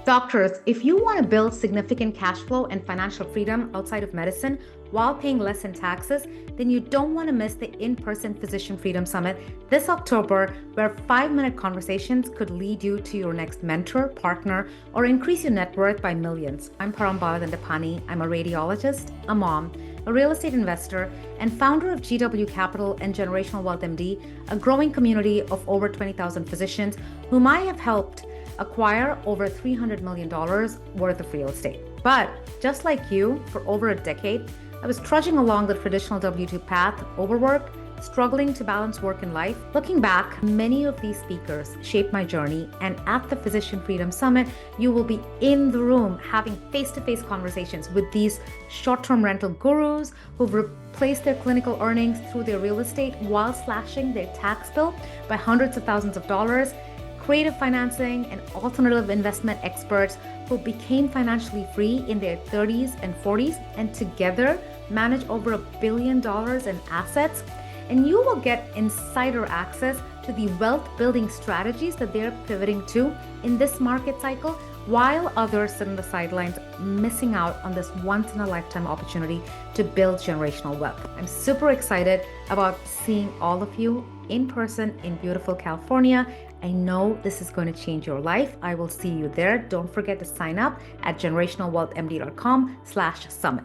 Doctors, if you want to build significant cash flow and financial freedom outside of medicine while paying less in taxes, then you don't want to miss the in person Physician Freedom Summit this October, where 5 minute conversations could lead you to your next mentor, partner, or increase your net worth by millions. I'm Parambala Dandapani. I'm a radiologist, a mom, a real estate investor, and founder of GW Capital and Generational Wealth MD, a growing community of over 20,000 physicians whom I have helped acquire over $300 million worth of real estate. But just like you, for over a decade, I was trudging along the traditional W 2 path, overworked, struggling to balance work and life. Looking back, many of these speakers shaped my journey, and at the Physician Freedom Summit, you will be in the room having face-to-face conversations with these short-term rental gurus who've replaced their clinical earnings through their real estate while slashing their tax bill by hundreds of thousands of dollars, creative financing, and alternative investment experts who became financially free in their 30s and 40s and together manage over $1 billion in assets. And you will get insider access to the wealth building strategies that they're pivoting to in this market cycle, while others sit on the sidelines missing out on this once in a lifetime opportunity to build generational wealth. I'm super excited about seeing all of you in person in beautiful California. I know this is going to change your life. I will see you there. Don't forget to sign up at generationalwealthmd.com/summit.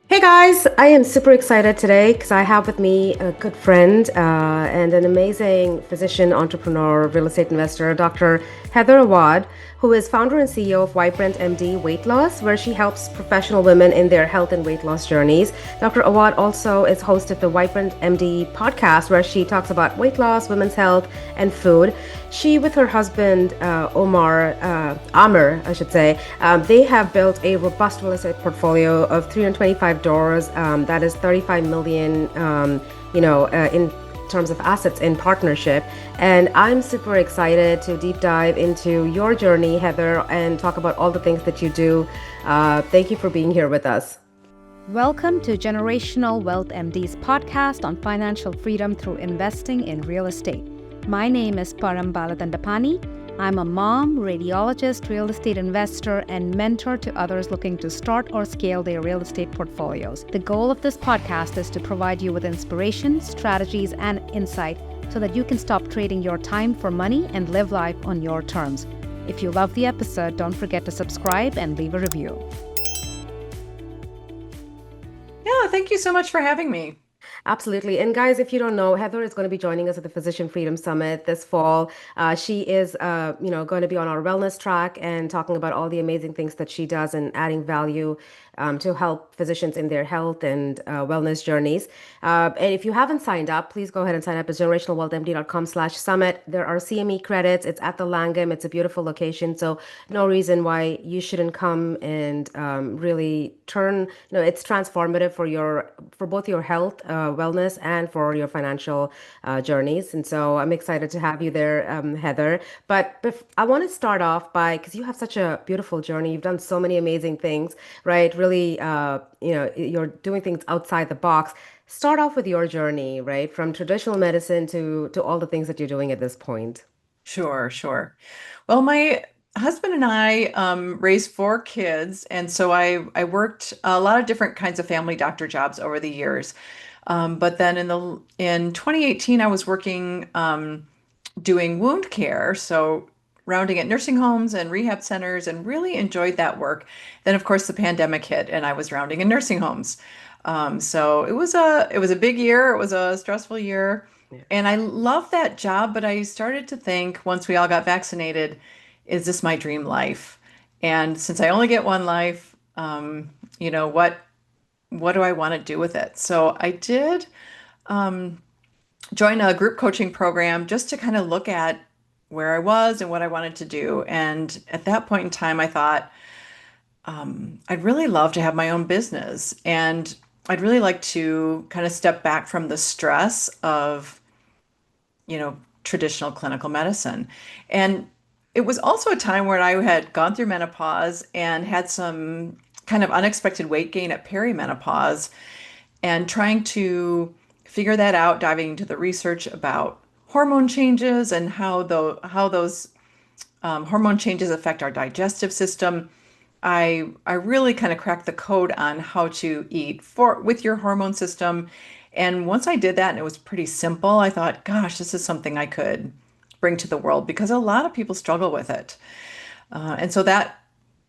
Hey guys, I am super excited today because I have with me a good friend and an amazing physician, entrepreneur, real estate investor, Dr. Heather Awad, who is founder and CEO of Vibrant MD Weight Loss, where she helps professional women in their health and weight loss journeys. Dr. Awad also is host of the Vibrant MD podcast, where she talks about weight loss, women's health, and food. She, with her husband, Amr, I should say, they have built a robust real estate portfolio of 325 doors. That is 35 million, in terms of assets in partnership. And I'm super excited to deep dive into your journey, Heather, and talk about all the things that you do. Thank you for being here with us. Welcome to Generational Wealth MD's podcast on financial freedom through investing in real estate. My name is Parambala Dandapani. I'm a mom, radiologist, real estate investor, and mentor to others looking to start or scale their real estate portfolios. The goal of this podcast is to provide you with inspiration, strategies, and insight so that you can stop trading your time for money and live life on your terms. If you love the episode, don't forget to subscribe and leave a review. Yeah, thank you so much for having me. Absolutely. And guys, if you don't know, Heather is going to be joining us at the Physician Freedom Summit this fall. She is, going to be on our wellness track and talking about all the amazing things that she does and adding value to help physicians in their health and wellness journeys. And if you haven't signed up, please go ahead and sign up at generationalwealthmd.com/summit. There are CME credits. It's at the Langham. It's a beautiful location. So no reason why you shouldn't come and really turn, it's transformative for both your health, wellness, and for your financial journeys. And so I'm excited to have you there, Heather. But I want to start off because you have such a beautiful journey. You've done so many amazing things, right? Really, you're doing things outside the box. Start off with your journey, right? From traditional medicine to all the things that you're doing at this point. Sure. Well, my husband and I raised 4 kids, and so I worked a lot of different kinds of family doctor jobs over the years. But then in 2018, I was working doing wound care, so rounding at nursing homes and rehab centers, and really enjoyed that work. Then, of course, the pandemic hit, and I was rounding in nursing homes. So it was a big year. It was a stressful year, Yeah. and I loved that job. But I started to think once we all got vaccinated, is this my dream life? And since I only get one life, what do I want to do with it? So I did join a group coaching program just to kind of look at where I was and what I wanted to do. And at that point in time, I thought, I'd really love to have my own business. And I'd really like to kind of step back from the stress of, traditional clinical medicine. And it was also a time where I had gone through menopause and had some kind of unexpected weight gain at perimenopause, and trying to figure that out, diving into the research about hormone changes and how those hormone changes affect our digestive system. I really kind of cracked the code on how to eat for with your hormone system. And once I did that and it was pretty simple, I thought, gosh, this is something I could bring to the world because a lot of people struggle with it. And so that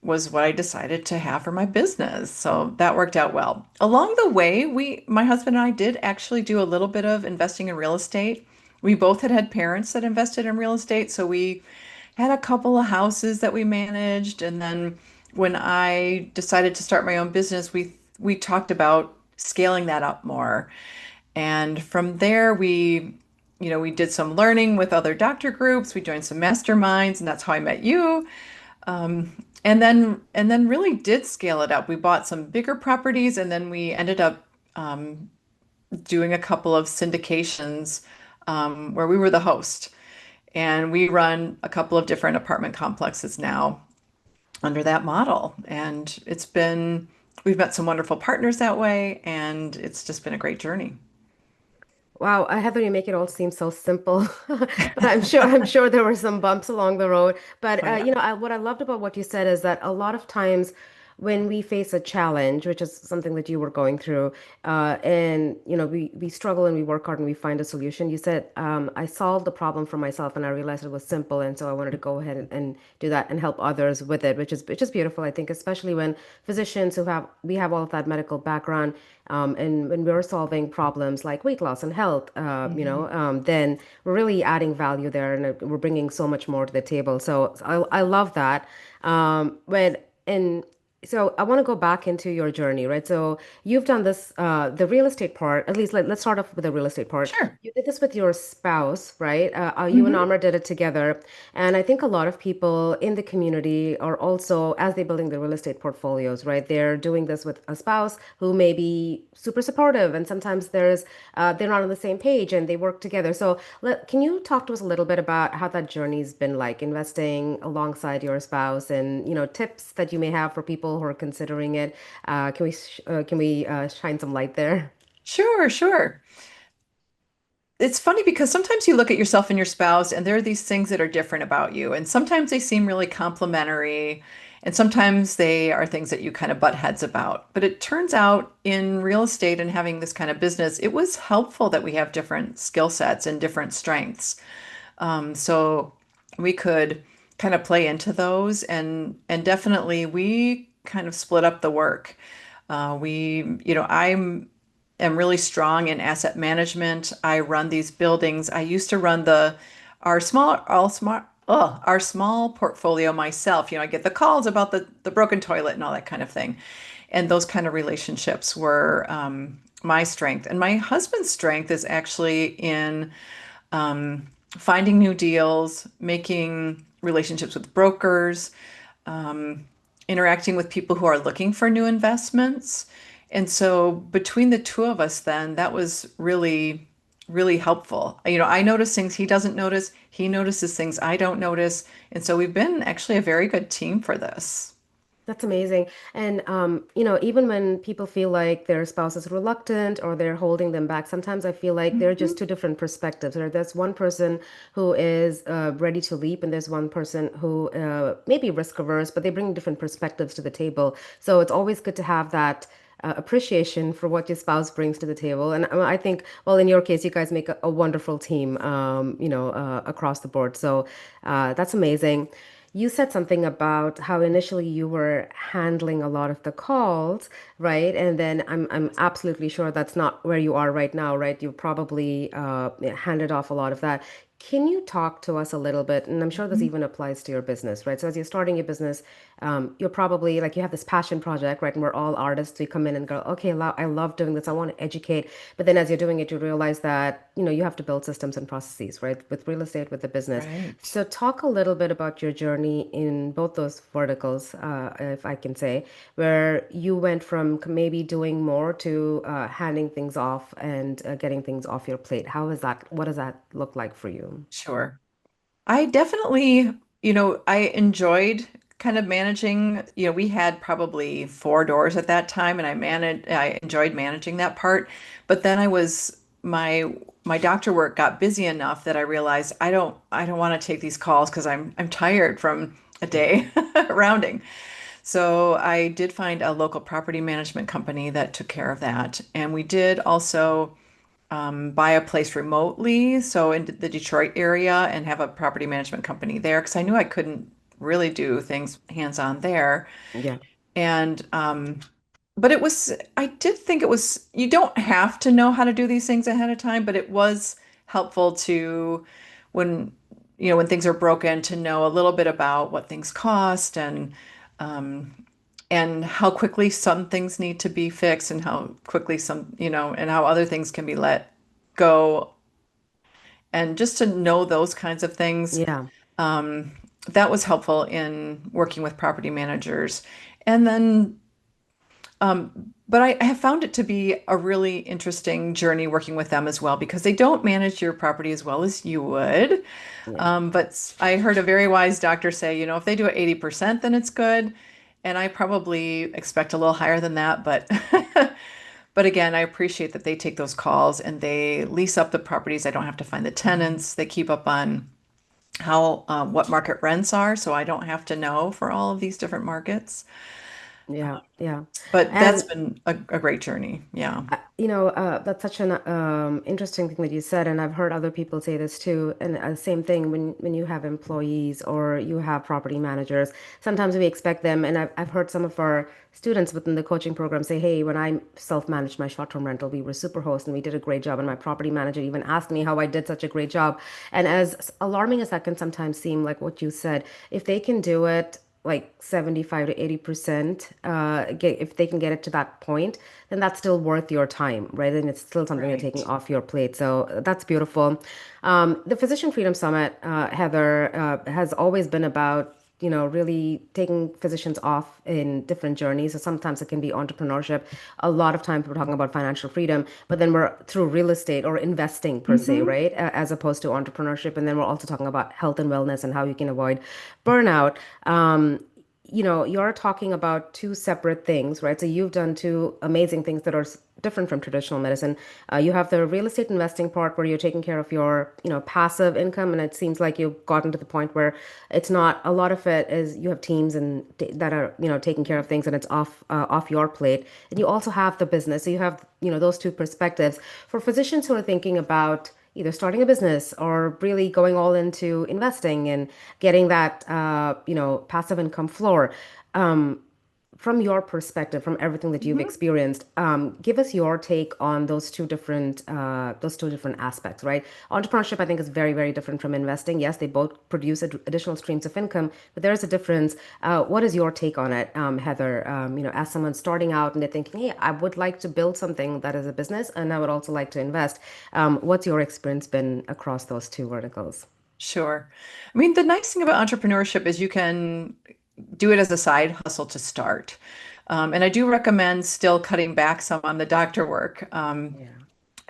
was what I decided to have for my business. So that worked out well. Along the way, my husband and I did actually do a little bit of investing in real estate. We both had parents that invested in real estate, so we had a couple of houses that we managed. And then when I decided to start my own business, we talked about scaling that up more. And from there, we did some learning with other doctor groups. We joined some masterminds, and that's how I met you. And then really did scale it up. We bought some bigger properties, and then we ended up doing a couple of syndications where we were the host. And we run a couple of different apartment complexes now under that model. And we've met some wonderful partners that way, and it's just been a great journey. Wow, Heather, you make it all seem so simple, but I'm sure there were some bumps along the road. But Oh, yeah. what I loved about what you said is that a lot of times when we face a challenge, which is something that you were going through, and we struggle and we work hard and we find a solution. You said, I solved the problem for myself and I realized it was simple, and so I wanted to go ahead and do that and help others with it, which is beautiful. I think, especially when physicians we have all of that medical background. And when we're solving problems like weight loss and health, Mhm. then we're really adding value there, and we're bringing so much more to the table. So I love that. When and so I want to go back into your journey, right? So you've done this, the real estate part. At least let's start off with the real estate part. Sure. You did this with your spouse, right? You and Hmm. Amr did it together, and I think a lot of people in the community are also, as they're building their real estate portfolios, right? They're doing this with a spouse who may be super supportive, and sometimes they're not on the same page and they work together. So can you talk to us a little bit about how that journey's been like, investing alongside your spouse, and tips that you may have for people who are considering it? Can we shine some light there? Sure, sure. It's funny because sometimes you look at yourself and your spouse, and there are these things that are different about you. And sometimes they seem really complementary, and sometimes they are things that you kind of butt heads about. But it turns out in real estate and having this kind of business, it was helpful that we have different skill sets and different strengths. So we could kind of play into those, and definitely we kind of split up the work. I'm am really strong in asset management. I run these buildings. I used to run our small all smart our small portfolio myself. I get the calls about the broken toilet and all that kind of thing. And those kind of relationships were my strength. And my husband's strength is actually in finding new deals, making relationships with brokers, interacting with people who are looking for new investments. And so between the two of us, then that was really, really helpful. I notice things he doesn't notice. He notices things I don't notice. And so we've been actually a very good team for this. That's amazing. And even when people feel like their spouse is reluctant or they're holding them back, sometimes I feel like they're Mhm. just two different perspectives. There's one person who is ready to leap, and there's one person who may be risk averse, but they bring different perspectives to the table. So it's always good to have that appreciation for what your spouse brings to the table. And I think, well, in your case, you guys make a wonderful team, across the board. So that's amazing. You said something about how initially you were handling a lot of the calls, right? And then I'm absolutely sure that's not where you are right now, right? You probably handed off a lot of that. Can you talk to us a little bit? And I'm sure this Mhm. even applies to your business, right? So as you're starting your business, you're probably like you have this passion project, right? And we're all artists. We come in and go, okay, I love doing this. I want to educate. But then as you're doing it, you realize that, you have to build systems and processes, right? With real estate, with the business. Right. So talk a little bit about your journey in both those verticals, if I can say, where you went from maybe doing more to handing things off and getting things off your plate. How is that? What does that look like for you? Sure. I definitely, I enjoyed kind of managing, we had probably 4 doors at that time and I enjoyed managing that part. But then I was my my doctor work got busy enough that I realized I don't want to take these calls because I'm tired from a day rounding. So I did find a local property management company that took care of that. And we did also buy a place remotely, so in the Detroit area, and have a property management company there because I knew I couldn't really do things hands-on there. Yeah. And but I did think it was, you don't have to know how to do these things ahead of time, but it was helpful to when, when things are broken, to know a little bit about what things cost um, and how quickly some things need to be fixed and how quickly and how other things can be let go. And just to know those kinds of things, Yeah. that was helpful in working with property managers. And then but I have found it to be a really interesting journey working with them as well because they don't manage your property as well as you would. Yeah. But I heard a very wise doctor say, if they do it 80%, then it's good. And I probably expect a little higher than that, but but again, I appreciate that they take those calls and they lease up the properties. I don't have to find the tenants. They keep up on how what market rents are, so I don't have to know for all of these different markets. Yeah. Yeah. But that's And been a great journey. Yeah. That's such an interesting thing that you said, and I've heard other people say this too. And same thing when you have employees or you have property managers, sometimes we expect them. And I've heard some of our students within the coaching program say, "Hey, when I self-managed my short-term rental, we were super host and we did a great job." And my property manager even asked me how I did such a great job. And as alarming as that can sometimes seem, like what you said, if they can do it like 75 to 80%, if they can get it to that point, then that's still worth your time, right? And it's still something you're taking Right. off your plate. So that's beautiful. The Physician Freedom Summit, Heather, has always been about, really taking physicians off in different journeys. So sometimes it can be entrepreneurship. A lot of times we're talking about financial freedom, but then we're through real estate or investing per se, Hmm. right? As opposed to entrepreneurship. And then we're also talking about health and wellness and how you can avoid burnout. You're talking about two separate things, right? So you've done two amazing things that are different from traditional medicine. You have the real estate investing part where you're taking care of your, passive income, and it seems like you've gotten to the point where it's not a lot of it is you have teams and that are, taking care of things, and it's off your plate. And you also have the business, so you have, those two perspectives. For physicians who are thinking about either starting a business or really going all into investing and getting that passive income floor. Um, from your perspective, from everything that you've Hmm. experienced, give us your take on those two different aspects, right? Entrepreneurship, I think, is very, very different from investing. Yes, they both produce additional streams of income, but there is a difference. What is your take on it, Heather? As someone starting out and they're thinking, "Hey, I would like to build something that is a business, and I would also like to invest." What's your experience been across those two verticals? Sure. I mean, the nice thing about entrepreneurship is you can do it as a side hustle to start. And I do recommend still cutting back some on the doctor work. Yeah.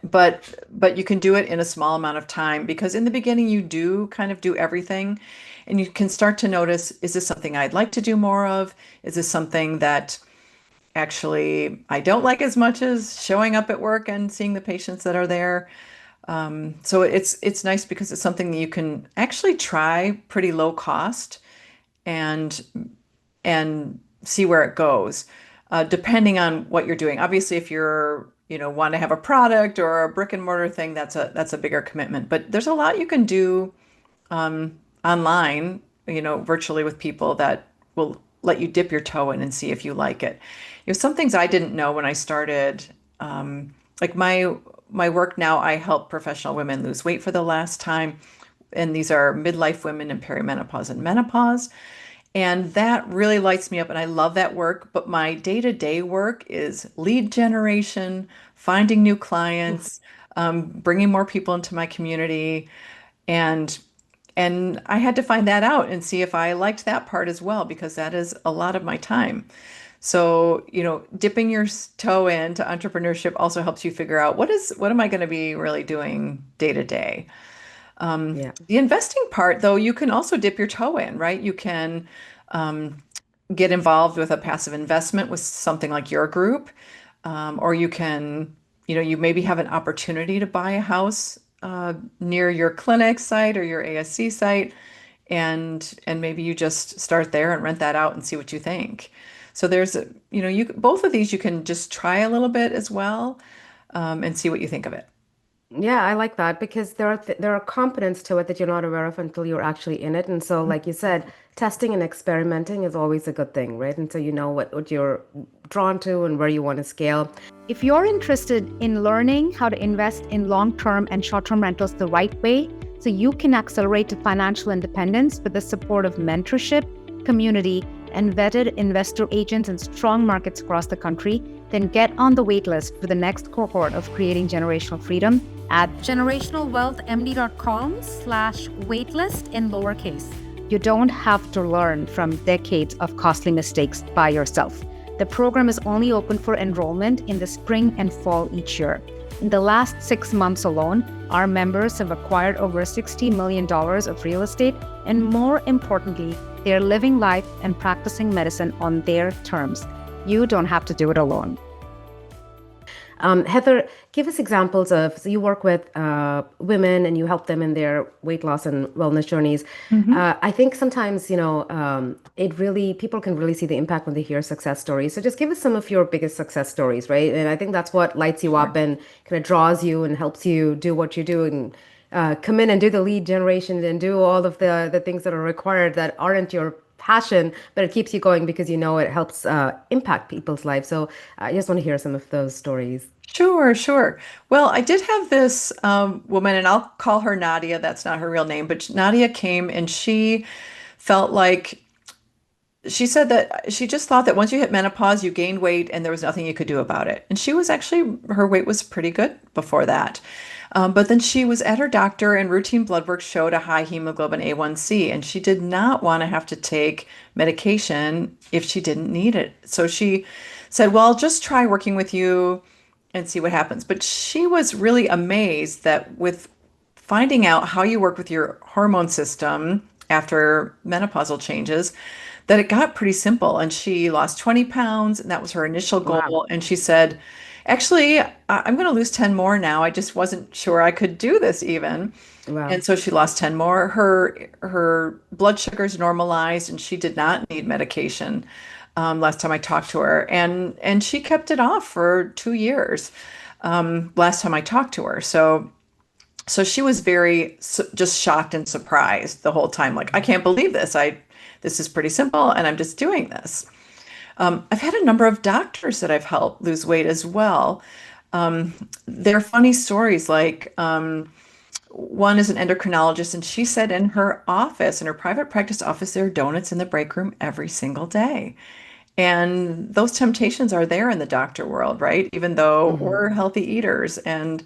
But you can do it in a small amount of time because in the beginning you do kind of do everything and you can start to notice, is this something I'd like to do more of? Is this something that actually I don't like as much as showing up at work and seeing the patients that are there? So it's nice because it's something that you can actually try pretty low cost and and see where it goes, depending on what you're doing. Obviously, if you're, want to have a product or a brick and mortar thing, that's a bigger commitment. But there's a lot you can do online, virtually with people that will let you dip your toe in and see if you like it. Some things I didn't know when I started, like my work now, I help professional women lose weight for the last time. And these are midlife women in perimenopause and menopause. And that really lights me up, and I love that work. But my day-to-day work is lead generation, finding new clients, bringing more people into my community, and and I had to find that out and see if I liked that part as well, because that is a lot of my time. So, dipping your toe into entrepreneurship also helps you figure out what am I going to be really doing day to day. Yeah. The investing part, though, you can also dip your toe in, right? You can get involved with a passive investment with something like your group, or you can. you maybe have an opportunity to buy a house near your clinic site or your ASC site, and maybe you just start there and rent that out and see what you think. So there's you both of these you can just try a little bit as well, and see what you think of it. Yeah, I like that because there are components to it that you're not aware of until you're actually in it. And so, like you said, testing and experimenting is always a good thing, right? And so you know what you're drawn to and where you want to scale. If you're interested in learning how to invest in long-term and short-term rentals the right way, so you can accelerate to financial independence with the support of mentorship, community, and vetted investor agents in strong markets across the country, then get on the waitlist for the next cohort of creating generational freedom at generationalwealthmd.com/waitlist in lowercase. You don't have to learn from decades of costly mistakes by yourself. The program is only open for enrollment in the spring and fall each year. In the last 6 months alone, our members have acquired over $60 million of real estate, and more importantly, they're living life and practicing medicine on their terms. You don't have to do it alone. Heather, give us examples of, so you work with women and you help them in their weight loss and wellness journeys. Hmm. I think sometimes, people can really see the impact when they hear success stories. So just give us some of your biggest success stories, right? And I think that's what lights you up Sure. and kind of draws you and helps you do what you do and come in and do the lead generation and do all of the things that are required that aren't your passion, but it keeps you going because you know it helps impact people's lives. So I just want to hear some of those stories. Sure, sure. Well, I did have this woman, and I'll call her Nadia. That's not her real name, but Nadia came and she felt like she said that she just thought that once you hit menopause, you gained weight and there was nothing you could do about it. And she was actually, her weight was pretty good before that. But then she was at her doctor and routine blood work showed a high hemoglobin A1C, and she did not want to have to take medication if she didn't need it. So she said, well, I'll just try working with you and see what happens. But she was really amazed that with finding out how you work with your hormone system after menopausal changes, that it got pretty simple. And she lost 20 pounds, and that was her initial Wow. goal. And she said, actually, I'm going to lose 10 more now. I just wasn't sure I could do this even. And Wow. so she lost 10 more. Her blood sugars normalized, and she did not need medication last time I talked to her. And she kept it off for 2 years last time I talked to her. So she was very just shocked and surprised the whole time. Like, I can't believe this. This is pretty simple, and I'm just doing this. I've had a number of doctors that I've helped lose weight as well. Um, they're funny stories. Like one is an endocrinologist, and she said in her office, in her private practice office, there are donuts in the break room every single day. And those temptations are there in the doctor world, right? Even though Hmm. we're healthy eaters. And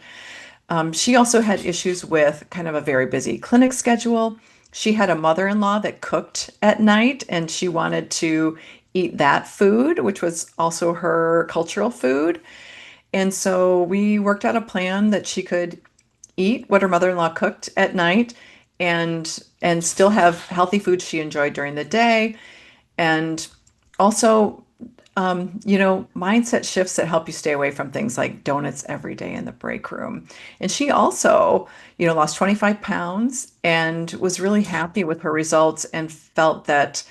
she also had issues with kind of a very busy clinic schedule. She had a mother-in-law that cooked at night, and she wanted to eat that food, which was also her cultural food. And so we worked out a plan that she could eat what her mother-in-law cooked at night and still have healthy foods she enjoyed during the day. And also mindset shifts that help you stay away from things like donuts every day in the break room. And she also, lost 25 pounds and was really happy with her results and felt that,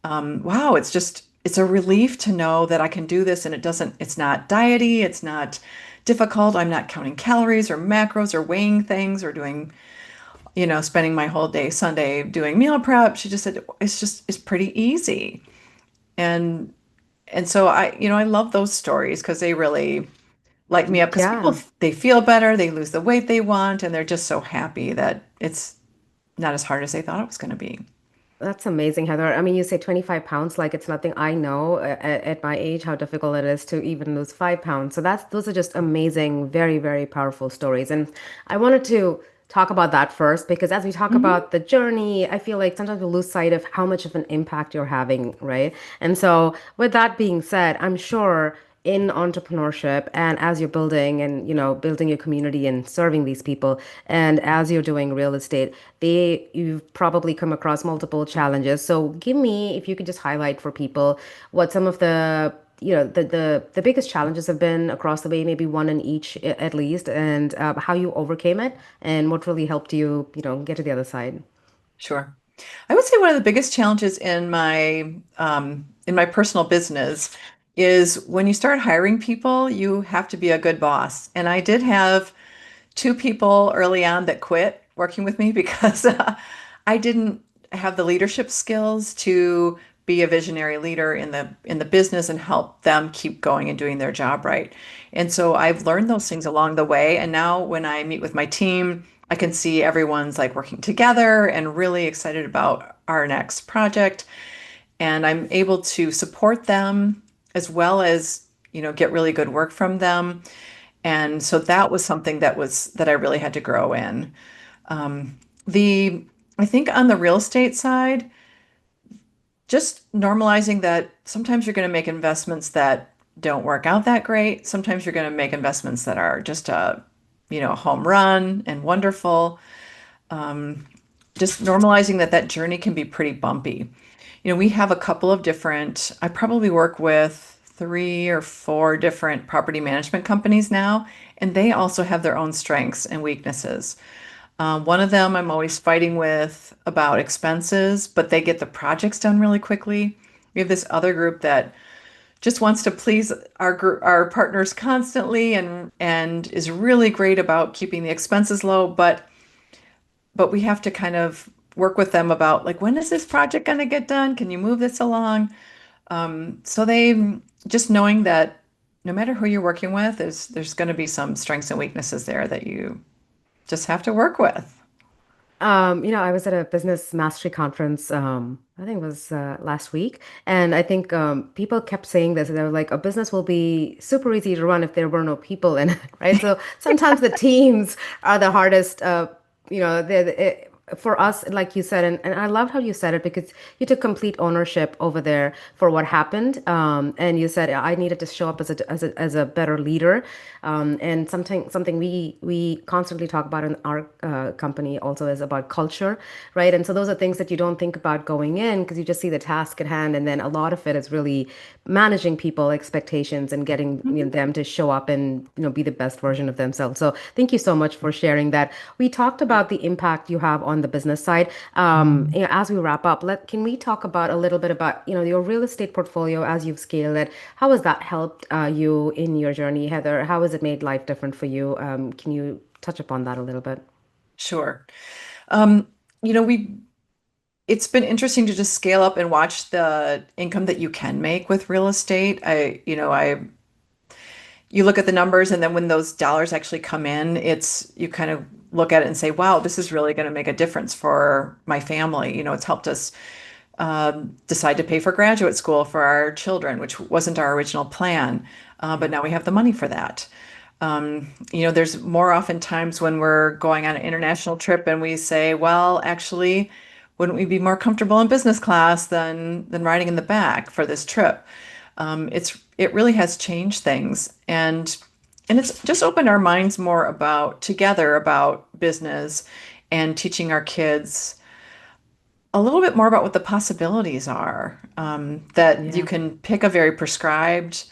wow, it's a relief to know that I can do this and it's not diety, it's not difficult. I'm not counting calories or macros or weighing things or doing, spending my whole day Sunday doing meal prep. She just said it's pretty easy. And and so I love those stories because they really light me up because people Yeah. they feel better, they lose the weight they want, and they're just so happy that it's not as hard as they thought it was going to be. That's amazing, Heather. I mean, you say 25 pounds like it's nothing. I know at my age how difficult it is to even lose 5 pounds. So those are just amazing, very, very powerful stories. And I wanted to talk about that first because as we talk Hmm. about the journey, I feel like sometimes we lose sight of how much of an impact you're having, right? And so with that being said, I'm sure in entrepreneurship and as you're building and building your community and serving these people and as you're doing real estate you've probably come across multiple challenges, so give me, if you could just highlight for people what some of the the biggest challenges have been across the way, maybe one in each at least, and how you overcame it and what really helped you, get to the other side. Sure. I would say one of the biggest challenges in my personal business is when you start hiring people, you have to be a good boss. And I did have two people early on that quit working with me because I didn't have the leadership skills to be a visionary leader in the business and help them keep going and doing their job right. And so I've learned those things along the way. And now when I meet with my team, I can see everyone's like working together and really excited about our next project. And I'm able to support them as well as, get really good work from them. And so that was something that I really had to grow in. The I think on the real estate side, just normalizing that sometimes you're going to make investments that don't work out that great. Sometimes you're going to make investments that are just a home run and wonderful. Just normalizing that journey can be pretty bumpy. We have a couple of different, I probably work with three or four different property management companies now, and they also have their own strengths and weaknesses. One of them I'm always fighting with about expenses, but they get the projects done really quickly. We have this other group that just wants to please our partners constantly and is really great about keeping the expenses low, but we have to kind of work with them about like when is this project going to get done? Can you move this along? So they just knowing that no matter who you're working with, there's going to be some strengths and weaknesses there that you just have to work with. I was at a business mastery conference, I think it was last week, and I think people kept saying this. They were like, a business will be super easy to run if there were no people in it, right? So sometimes the teams are the hardest, for us, like you said, and I loved how you said it because you took complete ownership over there for what happened. And you said I needed to show up as a better leader. And something we constantly talk about in our company also is about culture, right? And so those are things that you don't think about going in because you just see the task at hand, and then a lot of it is really managing people expectations and getting Mhm. them to show up and be the best version of themselves. So thank you so much for sharing that. We talked about the impact you have on the business side. As we wrap up, can we talk about a little bit about your real estate portfolio as you've scaled it? How has that helped you in your journey, Heather? How has it made life different for you? Can you touch upon that a little bit? Sure. Um, you know, we it's been interesting to just scale up and watch the income that you can make with real estate. You look at the numbers and then when those dollars actually come in, you kind of look at it and say, wow, this is really going to make a difference for my family. It's helped us decide to pay for graduate school for our children, which wasn't our original plan, but now we have the money for that. There's more often times when we're going on an international trip and we say, well, actually, wouldn't we be more comfortable in business class than riding in the back for this trip? It really has changed things, and it's just opened our minds more about business and teaching our kids a little bit more about what the possibilities are. That you Yeah. can pick a very prescribed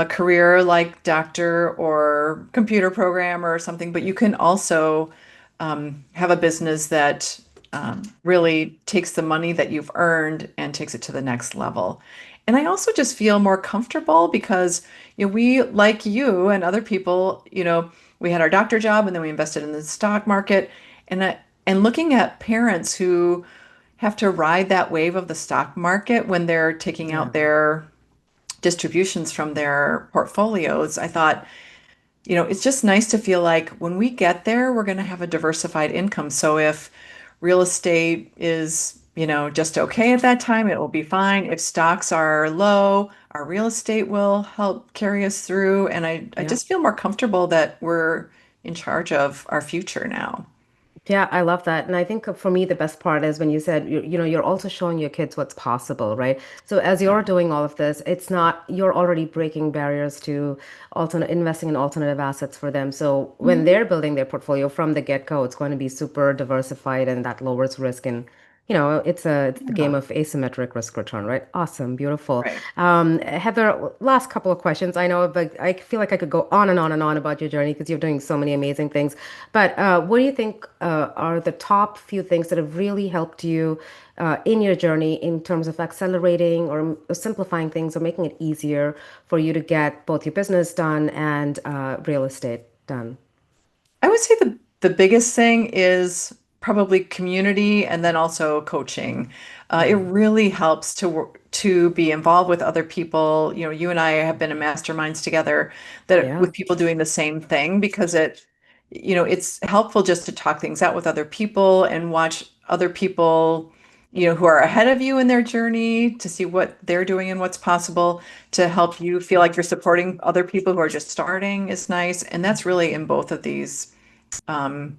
career like doctor or computer programmer or something, but you can also have a business that really takes the money that you've earned and takes it to the next level. And I also just feel more comfortable because we, like you and other people, we had our doctor job and then we invested in the stock market, and looking at parents who have to ride that wave of the stock market when they're taking Yeah. out their distributions from their portfolios, I thought, it's just nice to feel like when we get there, we're going to have a diversified income. So if real estate is, just okay at that time, it will be fine. If stocks are low, our real estate will help carry us through. And I Yeah. just feel more comfortable that we're in charge of our future now. Yeah, I love that. And I think for me, the best part is when you said, you're also showing your kids what's possible, right? So as Yeah. you're doing all of this, it's not, you're already breaking barriers to investing in alternative assets for them. So when Mhm. they're building their portfolio from the get-go, it's going to be super diversified and that lowers risk. And it's the game Yeah. of asymmetric risk return, right? Awesome, beautiful. Right. Heather, last couple of questions. I know, but I feel like I could go on and on and on about your journey because you're doing so many amazing things. But what do you think are the top few things that have really helped you in your journey in terms of accelerating or simplifying things or making it easier for you to get both your business done and real estate done? I would say the biggest thing is probably community and then also coaching. It Yeah. really helps to be involved with other people. You know, you and I have been in masterminds together that Yeah. with people doing the same thing because it's helpful just to talk things out with other people and watch other people, who are ahead of you in their journey to see what they're doing and what's possible to help you feel like you're supporting other people who are just starting is nice. And that's really in um,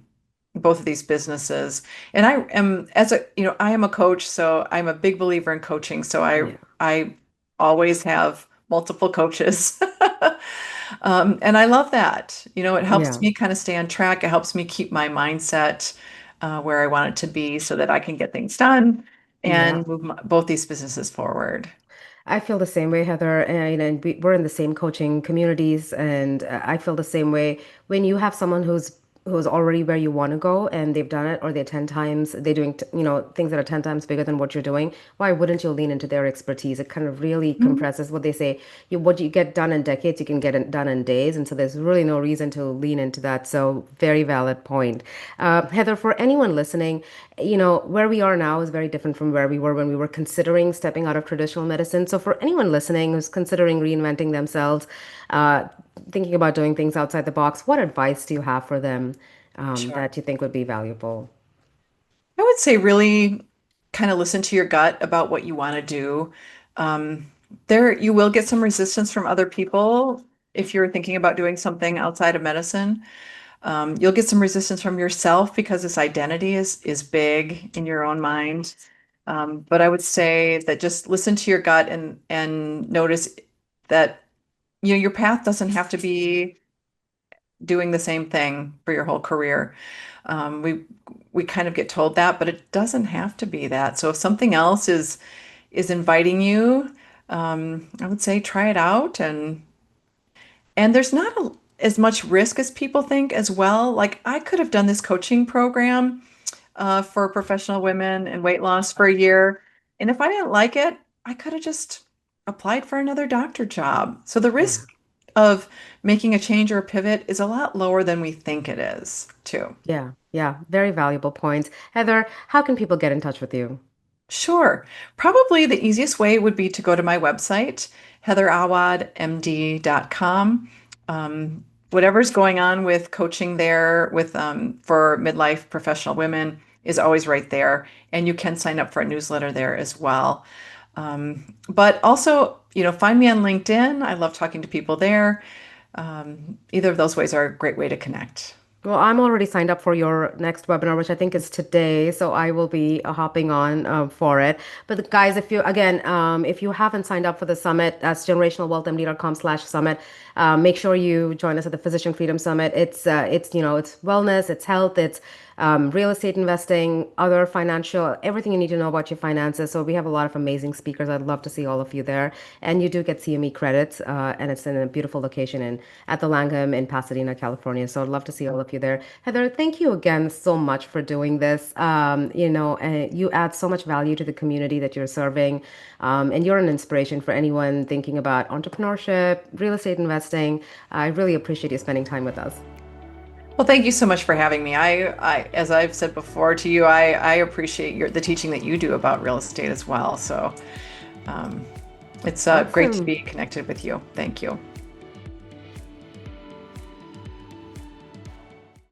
both of these businesses. And I am, I am a coach, so I'm a big believer in coaching. So Yeah. I always have multiple coaches. And I love that. It helps Yeah. me kind of stay on track. It helps me keep my mindset where I want it to be so that I can get things done Yeah. and move both these businesses forward. I feel the same way, Heather, and we're in the same coaching communities, and I feel the same way. When you have someone who's already where you want to go, and they've done it, or they're 10 times, they're doing, things that are 10 times bigger than what you're doing. Why wouldn't you lean into their expertise? It kind of really Mhm. compresses what they say. What you get done in decades, you can get it done in days, and so there's really no reason to lean into that. So very valid point. Heather, for anyone listening, where we are now is very different from where we were when we were considering stepping out of traditional medicine. So, for anyone listening who's considering reinventing themselves, uh, thinking about doing things outside the box, what advice do you have for them Sure. that you think would be valuable? I would say really kind of listen to your gut about what you want to do. Um, there, you will get some resistance from other people if you're thinking about doing something outside of medicine. You'll get some resistance from yourself because this identity is big in your own mind. But I would say that just listen to your gut and notice that your path doesn't have to be doing the same thing for your whole career. We kind of get told that, but it doesn't have to be that. So if something else is inviting you, I would say try it out and there's not as much risk as people think as well. Like I could have done this coaching program for professional women and weight loss for a year, and if I didn't like it, I could have just applied for another doctor job. So the Yeah. risk of making a change or a pivot is a lot lower than we think it is, too. Yeah. Yeah. Very valuable points. Heather, how can people get in touch with you? Sure. Probably the easiest way would be to go to my website, heatherawadmd.com. Whatever's going on with coaching there with for midlife professional women is always right there. And you can sign up for a newsletter there as well. But also, find me on LinkedIn. I love talking to people there. Either of those ways are a great way to connect. Well, I'm already signed up for your next webinar, which I think is today, so I will be hopping on for it. But guys, if you haven't signed up for the summit, that's generationalwealthmd.com/summit. Make sure you join us at the Physician Freedom Summit. It's wellness, it's health, it's real estate investing, other financial, everything you need to know about your finances. So we have a lot of amazing speakers. I'd love to see all of you there. And you do get CME credits, and it's in a beautiful location at the Langham in Pasadena, California. So I'd love to see all of you there. Heather, thank you again so much for doing this. You add so much value to the community that you're serving, and you're an inspiration for anyone thinking about entrepreneurship, real estate investing. I really appreciate you spending time with us. Well, thank you so much for having me. As I've said before to you, I appreciate the teaching that you do about real estate as well. So, it's great to Awesome. be connected with you. Thank you.